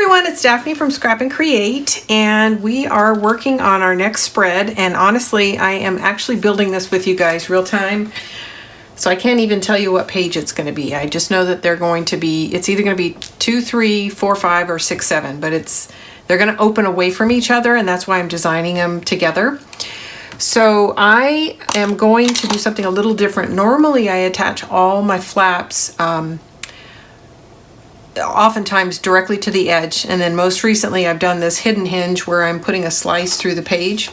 everyone, it's Daphne from Scrap and Create, and we are working on our next spread. And honestly, I am actually building this with you guys real time, so I can't even tell you what page it's going to be. I just know that they're going to be, it's either going to be 2, 3, 4, 5, or 6, 7, but they're going to open away from each other, and that's why I'm designing them together. So I am going to do something a little different. Normally I attach all my flaps oftentimes directly to the edge, and then most recently I've done this hidden hinge where I'm putting a slice through the page.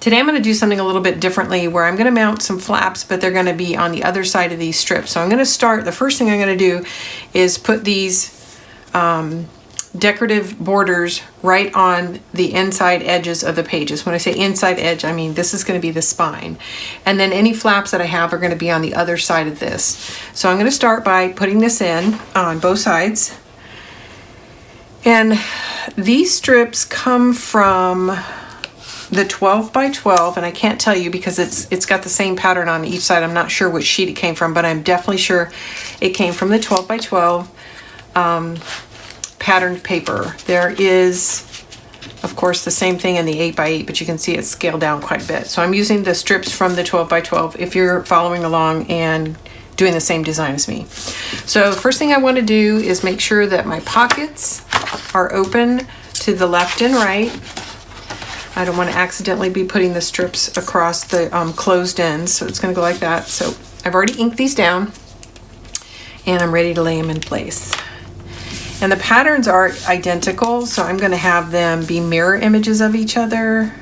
Today I'm going to do something a little bit differently where I'm going to mount some flaps, but they're going to be on the other side of these strips. So I'm going to start, the first thing I'm going to do is put these decorative borders right on the inside edges of the pages. When I say inside edge, I mean this is going to be the spine, and then any flaps that I have are going to be on the other side of this. So I'm going to start by putting this in on both sides, and these strips come from the 12 by 12, and I can't tell you because it's got the same pattern on each side. I'm not sure which sheet it came from, but I'm definitely sure it came from the 12 by 12 patterned paper. There is, of course, the same thing in the 8 by 8, but you can see it's scaled down quite a bit. So I'm using the strips from the 12 by 12 if you're following along and doing the same design as me. So first thing I want to do is make sure that my pockets are open to the left and right. I don't want to accidentally be putting the strips across the closed ends, so it's going to go like that. So I've already inked these down, and I'm ready to lay them in place. And the patterns are identical, so I'm going to have them be mirror images of each other.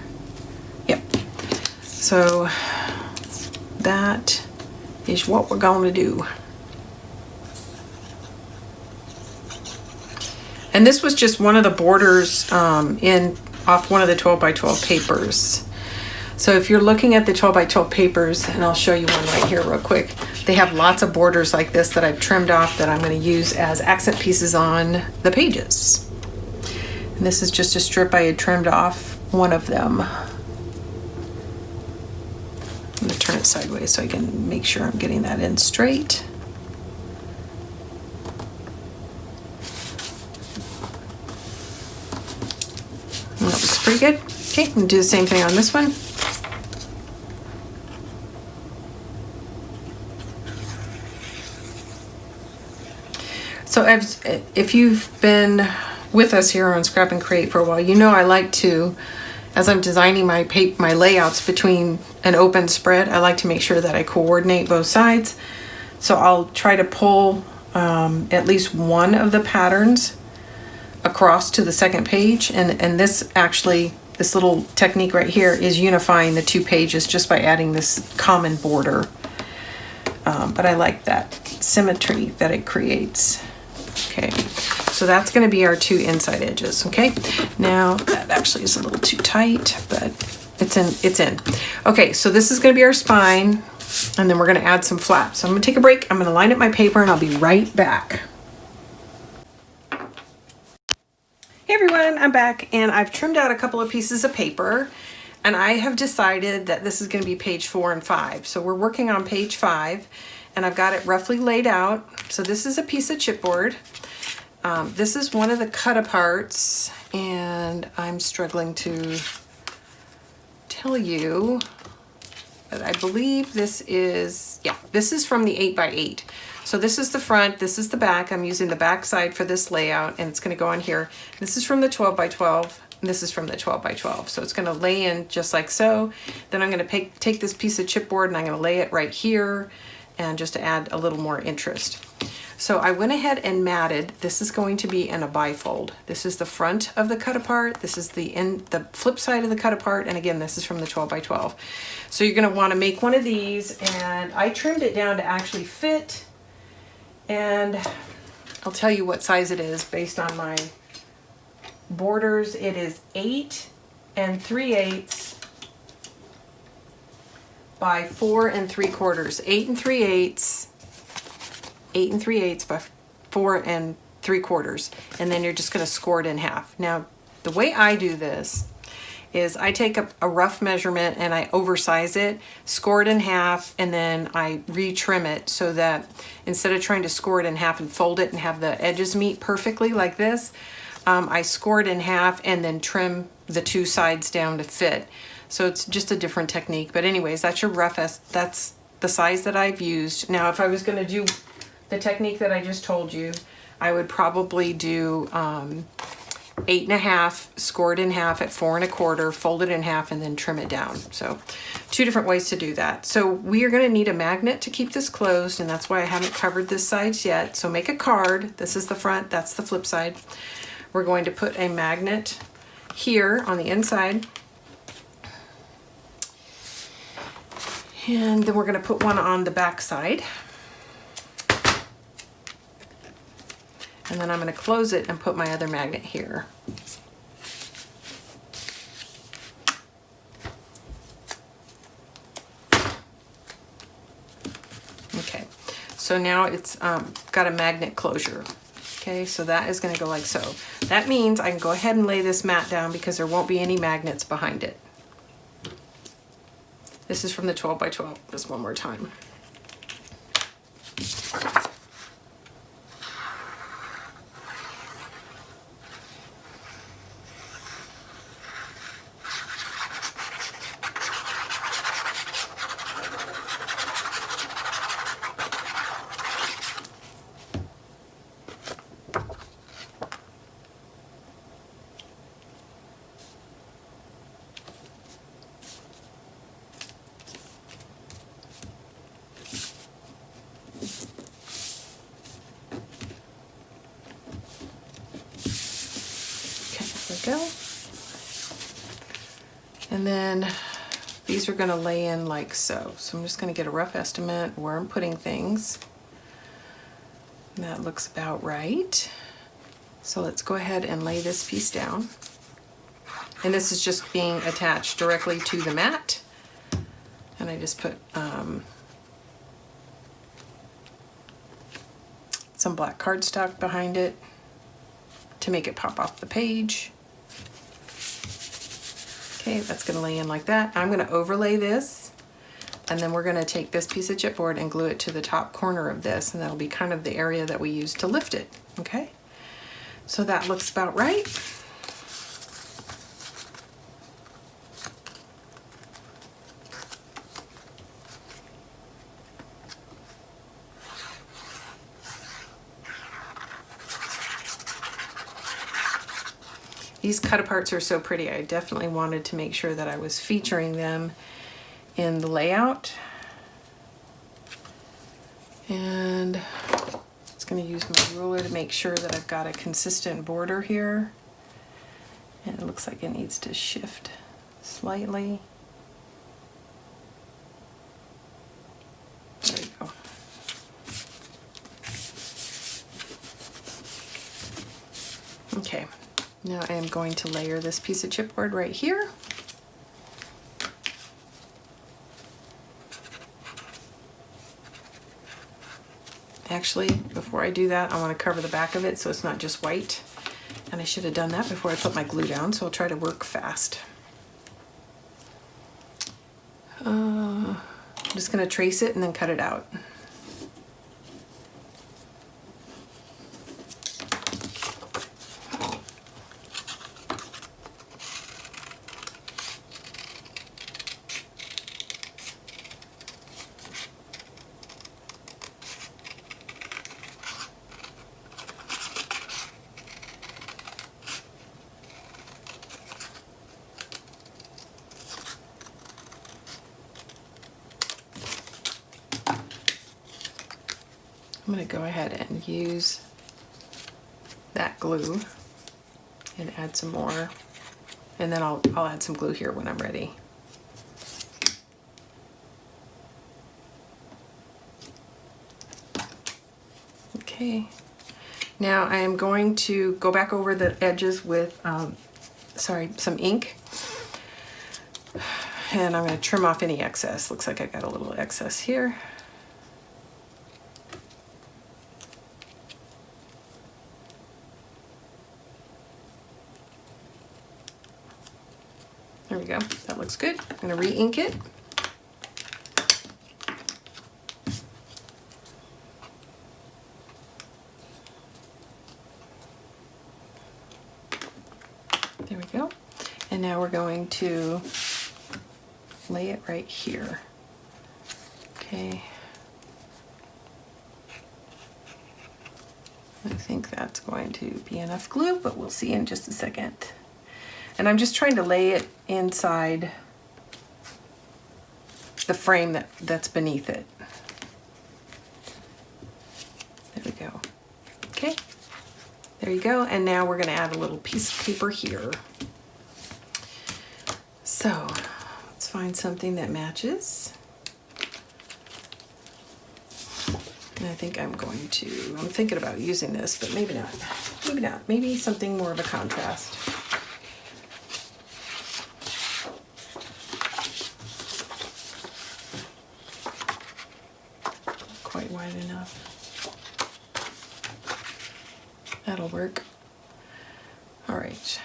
Yep. So that is what we're going to do. And this was just one of the borders off one of the 12 by 12 papers. So if you're looking at the 12 by 12 papers, and I'll show you one right here real quick, they have lots of borders like this that I've trimmed off that I'm going to use as accent pieces on the pages. And this is just a strip I had trimmed off one of them. I'm going to turn it sideways so I can make sure I'm getting that in straight. And that looks pretty good. Okay, I'm going to do the same thing on this one. So if you've been with us here on Scrap and Create for a while, you know I like to, as I'm designing my layouts between an open spread, I like to make sure that I coordinate both sides. So I'll try to pull at least one of the patterns across to the second page, and this little technique right here is unifying the two pages just by adding this common border. But I like that symmetry that it creates. Okay, so that's going to be our two inside edges. Okay, now that actually is a little too tight, but it's in. Okay, so this is going to be our spine, and then we're going to add some flaps. So I'm going to take a break. I'm going to line up my paper, and I'll be right back. Hey everyone, I'm back, and I've trimmed out a couple of pieces of paper, and I have decided that this is going to be page 4 and 5. So we're working on page 5, and I've got it roughly laid out. So this is a piece of chipboard. This is one of the cut aparts, and I'm struggling to tell you, but I believe this is from the 8 by 8. So this is the front, this is the back. I'm using the back side for this layout, and it's going to go on here. This is from the 12 by 12, and this is from the 12 by 12. So it's going to lay in just like so. Then I'm going to take this piece of chipboard, and I'm going to lay it right here, and just to add a little more interest. So I went ahead and matted. This is going to be in a bifold. This is the front of the cut apart. This is the flip side of the cut apart. And again, this is from the 12 by 12. So you're going to want to make one of these, and I trimmed it down to actually fit. And I'll tell you what size it is based on my borders. It is 8 3/8 by 4 3/4. 8 3/8. 8 3/8 by 4 3/4, and then you're just going to score it in half. Now, the way I do this is I take a rough measurement and I oversize it, score it in half, and then I retrim it so that instead of trying to score it in half and fold it and have the edges meet perfectly like this, I score it in half and then trim the two sides down to fit. So it's just a different technique. But anyways, that's your rough, that's the size that I've used. Now, if I was gonna do the technique that I just told you, I would probably do 8.5, score it in half at 4 1/4, fold it in half, and then trim it down. So 2 different ways to do that. So we are going to need a magnet to keep this closed, and that's why I haven't covered this sides yet. So make a card. This is the front, that's the flip side. We're going to put a magnet here on the inside. And then we're going to put one on the back side. And then I'm going to close it and put my other magnet here. Okay, so now it's got a magnet closure. Okay, so that is going to go like so. That means I can go ahead and lay this mat down because there won't be any magnets behind it. This is from the 12 by 12, just one more time. Go. And then these are going to lay in like so. So I'm just going to get a rough estimate where I'm putting things. And that looks about right. So let's go ahead and lay this piece down. And this is just being attached directly to the mat. And I just put some black cardstock behind it to make it pop off the page. Okay, that's going to lay in like that. I'm going to overlay this, and then we're going to take this piece of chipboard and glue it to the top corner of this, and that'll be kind of the area that we use to lift it. Okay, so that looks about right. These cut aparts are so pretty. I definitely wanted to make sure that I was featuring them in the layout. And it's going to use my ruler to make sure that I've got a consistent border here. And it looks like it needs to shift slightly. There you go. Okay. Now I am going to layer this piece of chipboard right here. Actually, before I do that, I want to cover the back of it so it's not just white. And I should have done that before I put my glue down, so I'll try to work fast. I'm just going to trace it and then cut it out. I'm going to go ahead and use that glue and add some more, and then I'll add some glue here when I'm ready. Okay, now I am going to go back over the edges with some ink, and I'm going to trim off any excess. Looks like I got a little excess here. we go. That looks good. I'm going to re-ink it. There we go. And now we're going to lay it right here. Okay. I think that's going to be enough glue, but we'll see in just a second. And I'm just trying to lay it inside the frame that's beneath it. There we go. Okay, there you go. And now we're going to add a little piece of paper here. So let's find something that matches. And I think I'm thinking about using this, but maybe not. Maybe not. Maybe something more of a contrast. Quite wide enough. That'll work. All right.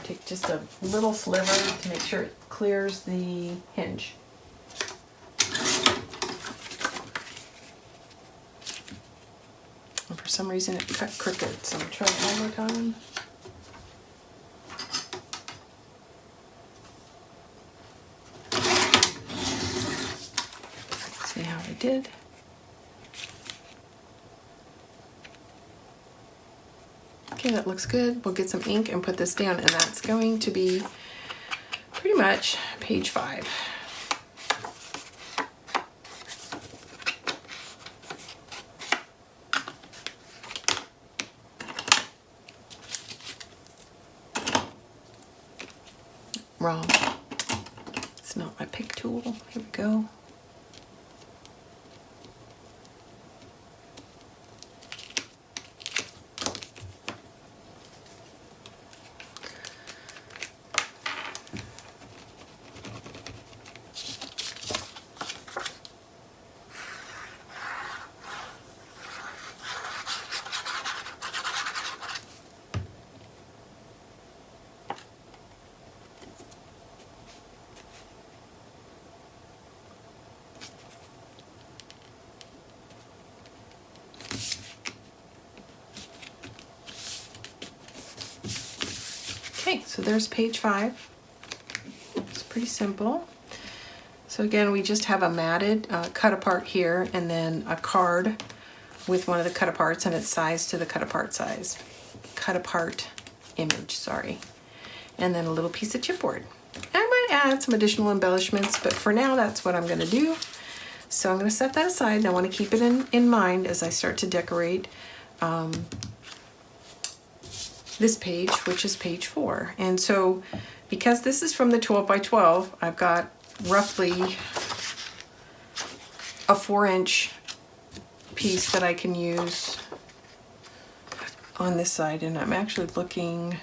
Take just a little sliver to make sure it clears the hinge. And for some reason it cut crooked, so I'll try it one more time. See how I did. Okay, that looks good. We'll get some ink and put this down, and that's going to be pretty much page 5. Wrong. It's not my pick tool. Here we go. Okay, so there's page 5. It's pretty simple. So again, we just have a matted cut apart here, and then a card with one of the cut aparts, and it's sized to the cut apart size. Cut apart image, sorry. And then a little piece of chipboard. I might add some additional embellishments, but for now that's what I'm going to do. So I'm going to set that aside, and I want to keep it in mind as I start to decorate this page, which is page 4. And so because this is from the 12 by 12, I've got roughly a 4-inch piece that I can use on this side, and I'm actually looking,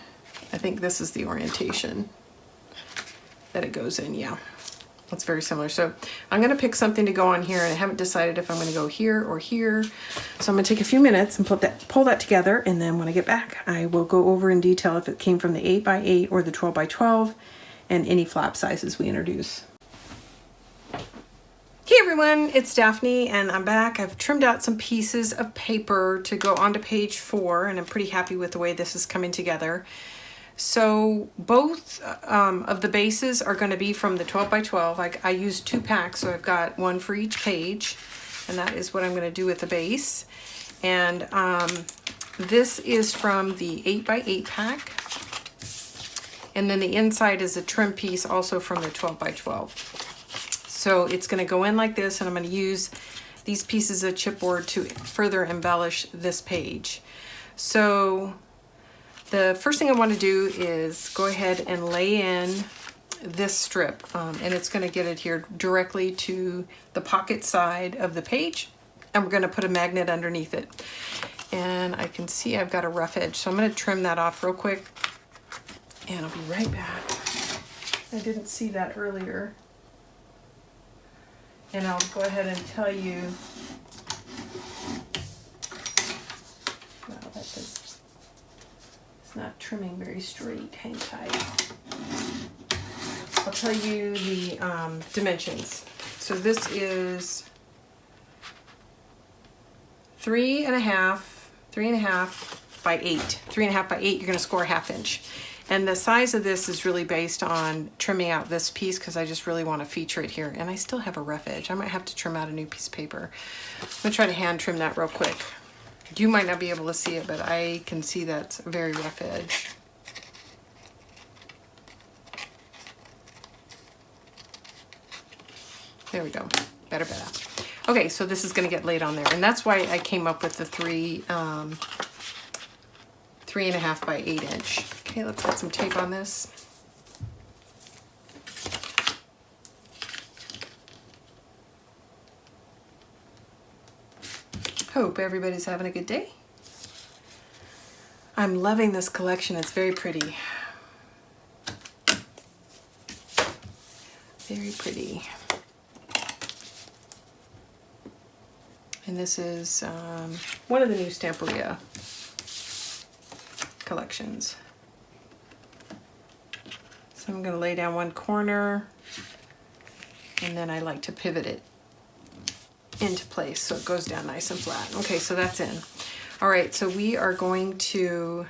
I think this is the orientation that it goes in. Yeah, that's very similar. So I'm going to pick something to go on here, and I haven't decided if I'm going to go here or here. So I'm going to take a few minutes and pull that together, and then when I get back, I will go over in detail if it came from the 8 by 8 or the 12 by 12 and any flap sizes we introduce. Hey everyone, it's Daphne, and I'm back. I've trimmed out some pieces of paper to go onto page 4, and I'm pretty happy with the way this is coming together. So both of the bases are going to be from the 12 by 12. I used 2 packs, so I've got one for each page, and that is what I'm going to do with the base. And this is from the 8 by 8 pack, and then the inside is a trim piece also from the 12 by 12. So it's going to go in like this, and I'm going to use these pieces of chipboard to further embellish this page. So the first thing I want to do is go ahead and lay in this strip, and it's going to get adhered directly to the pocket side of the page, and we're going to put a magnet underneath it. And I can see I've got a rough edge, so I'm going to trim that off real quick, and I'll be right back. I didn't see that earlier. And I'll go ahead and tell you, wow, it's not trimming very straight. Hang tight. I'll tell you the dimensions. So this is 3.5 by 8. 3.5 by 8, you're going to score a 1/2 inch. And the size of this is really based on trimming out this piece because I just really want to feature it here. And I still have a rough edge. I might have to trim out a new piece of paper. I'm going to try to hand trim that real quick. You might not be able to see it, but I can see that's a very rough edge. There we go. Better. Okay, so this is going to get laid on there. And that's why I came up with the 3.5 by 8 inch. Okay, let's put some tape on this. Hope everybody's having a good day. I'm loving this collection. It's very pretty. Very pretty. And this is one of the new Stamperia collections. So I'm going to lay down one corner, and then I like to pivot it into place so it goes down nice and flat. Okay, so that's in. All right, so we are going to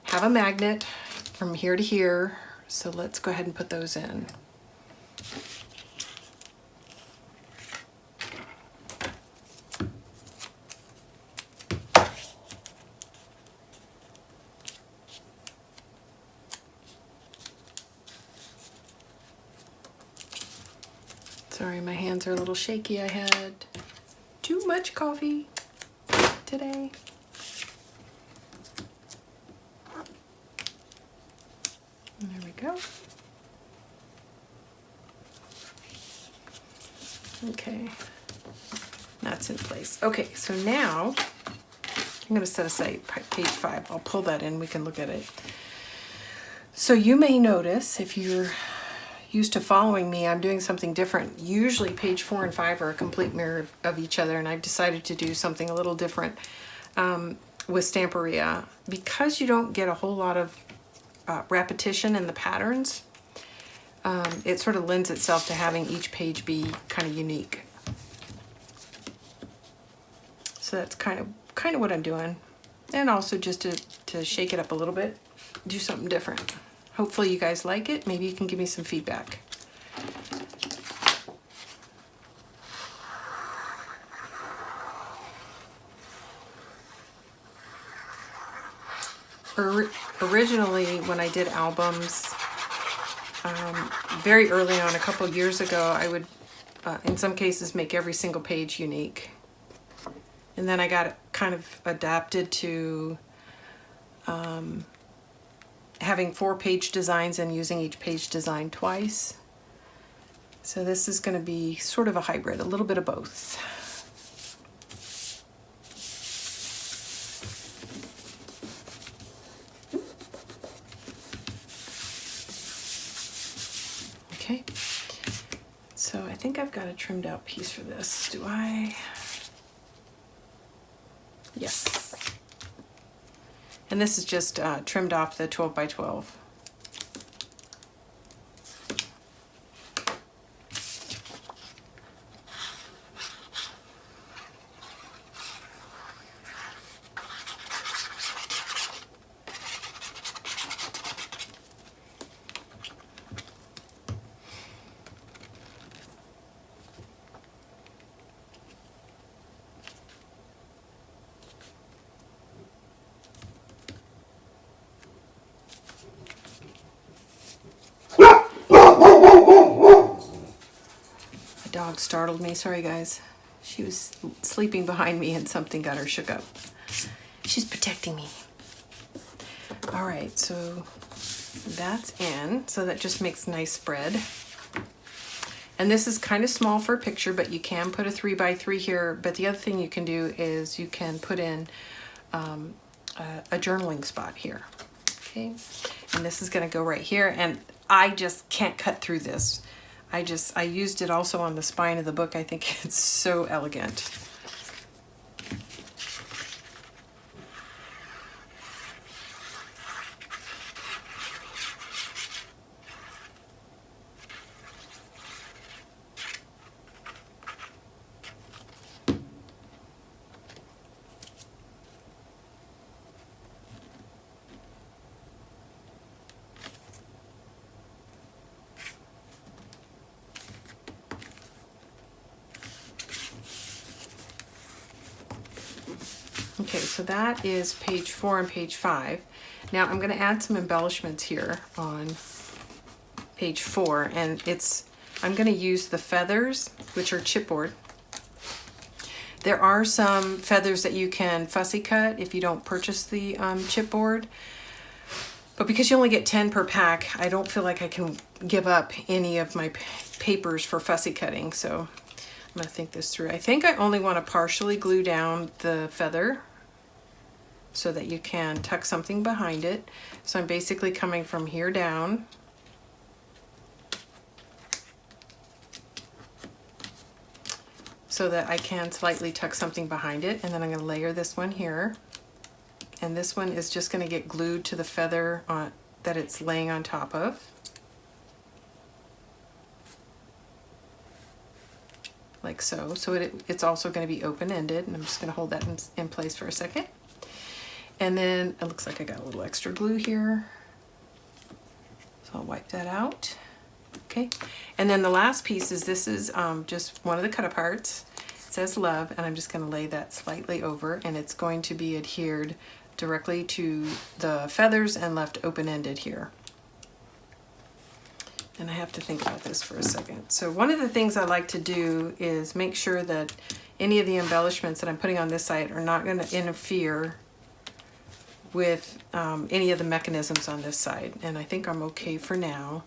have a magnet from here to here. So let's go ahead and put those in. Sorry, my hands are a little shaky. I had too much coffee today. And there we go. Okay, that's in place. Okay, so now I'm going to set aside page 5. I'll pull that in. We can look at it. So you may notice, if you're used to following me, I'm doing something different. Usually page 4 and 5 are a complete mirror of each other, and I've decided to do something a little different with Stamperia. Because you don't get a whole lot of repetition in the patterns, it sort of lends itself to having each page be kind of unique. So that's kind of what I'm doing. And also just to shake it up a little bit, do something different. Hopefully you guys like it. Maybe you can give me some feedback. Originally, when I did albums, very early on, a couple years ago, I would, in some cases, make every single page unique. And then I got kind of adapted to having 4-page designs and using each page design twice. So this is going to be sort of a hybrid, a little bit of both. Okay, so I think I've got a trimmed out piece for this. Do I? Yes. And this is just trimmed off the 12 by 12. Dog startled me. Sorry, guys. She was sleeping behind me and something got her shook up. She's protecting me. All right, so that's in, so that just makes nice spread. And this is kind of small for a picture, but you can put a 3x3 here. But the other thing you can do is you can put in a journaling spot here. Okay, and this is going to go right here, and I just can't cut through this. I used it also on the spine of the book. I think it's so elegant. Okay, so that is page 4 and page 5. Now I'm going to add some embellishments here on page 4, and I'm going to use the feathers, which are chipboard. There are some feathers that you can fussy cut if you don't purchase the chipboard, but because you only get 10 per pack, I don't feel like I can give up any of my papers for fussy cutting, so I'm going to think this through. I think I only want to partially glue down the feather so that you can tuck something behind it. So I'm basically coming from here down. So that I can slightly tuck something behind it. And then I'm going to layer this one here. And this one is just going to get glued to the feather that it's laying on top of. Like so. So it's also going to be open-ended, and I'm just going to hold that in place for a second. And then it looks like I got a little extra glue here. So I'll wipe that out. Okay. And then the last piece is this is just one of the cut aparts. It says love, and I'm just going to lay that slightly over, and it's going to be adhered directly to the feathers and left open-ended here. And I have to think about this for a second. So one of the things I like to do is make sure that any of the embellishments that I'm putting on this side are not going to interfere with any of the mechanisms on this side. And I think I'm okay for now.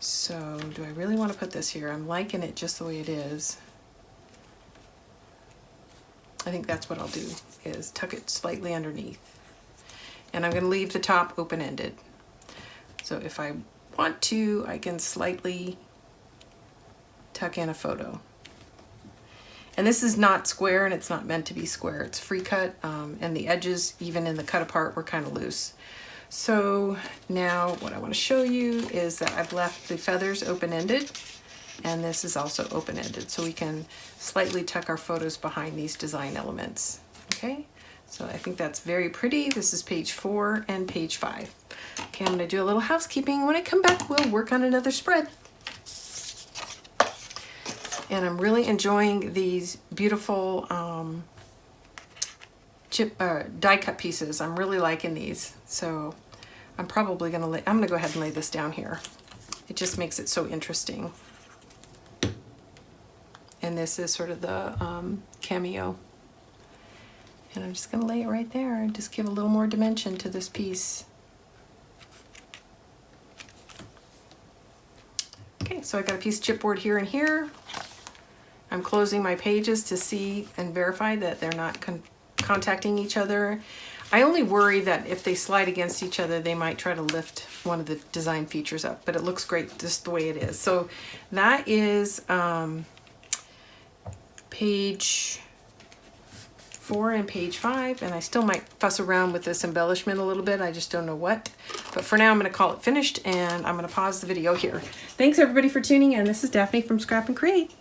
So do I really want to put this here? I'm liking it just the way it is. I think that's what I'll do, is tuck it slightly underneath. And I'm going to leave the top open-ended. So if I want to, I can slightly tuck in a photo. And this is not square, and it's not meant to be square. It's free cut, and the edges, even in the cut apart, were kind of loose. So now what I want to show you is that I've left the feathers open-ended, and this is also open-ended, so we can slightly tuck our photos behind these design elements. Okay, so I think that's very pretty. This is page 4 and page 5. Okay, I'm going to do a little housekeeping. When I come back, we'll work on another spread. And I'm really enjoying these beautiful die cut pieces. I'm really liking these. So I'm probably going to I'm going to go ahead and lay this down here. It just makes it so interesting. And this is sort of the cameo. And I'm just going to lay it right there and just give a little more dimension to this piece. Okay, so I got a piece of chipboard here and here. I'm closing my pages to see and verify that they're not contacting each other. I only worry that if they slide against each other, they might try to lift one of the design features up, but it looks great just the way it is. So that is page 4 and page 5, and I still might fuss around with this embellishment a little bit. I just don't know what. But for now, I'm going to call it finished, and I'm going to pause the video here. Thanks, everybody, for tuning in. This is Daphne from Scrap and Create.